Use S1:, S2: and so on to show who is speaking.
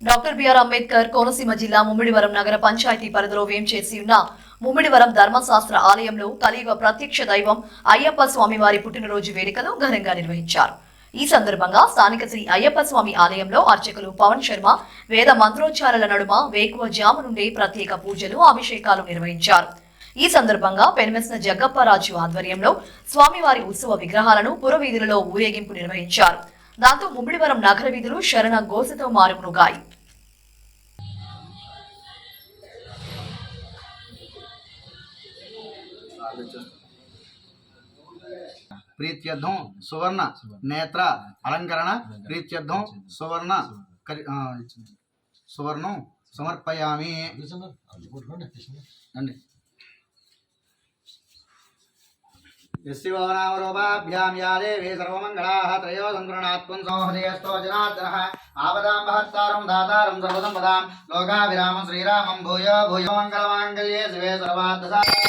S1: Doctor BR Ambedkar Konaseema జిల్లా ముమ్మిడివరం నగర పంచాయతీ పరిధిలో వేంచేసి ఉన్న ముమ్మిడివరం ధర్మశాస్త్ర ఆలయంలో కలియుగ ప్రత్యక్ష దైవం అయ్యప్ప స్వామి వారి పుట్టినరోజు వేడుకలు ఘనంగా నిర్వహించారు. ఈ సందర్భంగా స్థానిక శ్రీ అయ్యప్ప స్వామి ఆలయంలో అర్చకులు పవన్ శర్మ వేద మంత్రోచ్చారాల నడుమ వేకువ జామ నుండి ప్రత్యేక పూజలు అభిషేకాలు నిర్వహించారు. ఈ సందర్భంగా పెనుమెస్న జగ్గప్పరాజు ఆధ్వర్యంలో స్వామివారి ఉత్సవ విగ్రహాలను పురవీధులలో ఊరేగింపు నిర్వహించారు. దాంతో ముమ్మిడివరం నగర వీధులు శరణ ఘోషతో మారుమృగాయి.
S2: प्रीत्यर्थं सुवर्ण नेत्र अलंकरण प्रीत्यर्थं सुवर्ण सुवर्णं समर्पयामि। यस्यवनामरूपाभ्यां या देवी सर्वमङ्गलाः त्रयो सङ्कृणात्मन् संहृदयस्तो जनार्दनः आपदां महत्तारं दातारं सर्वसम्पदां लोकाभिरामं श्रीरामं भूयो भूयो मङ्गलमाङ्गल्ये शिवे सर्वार्थसाधके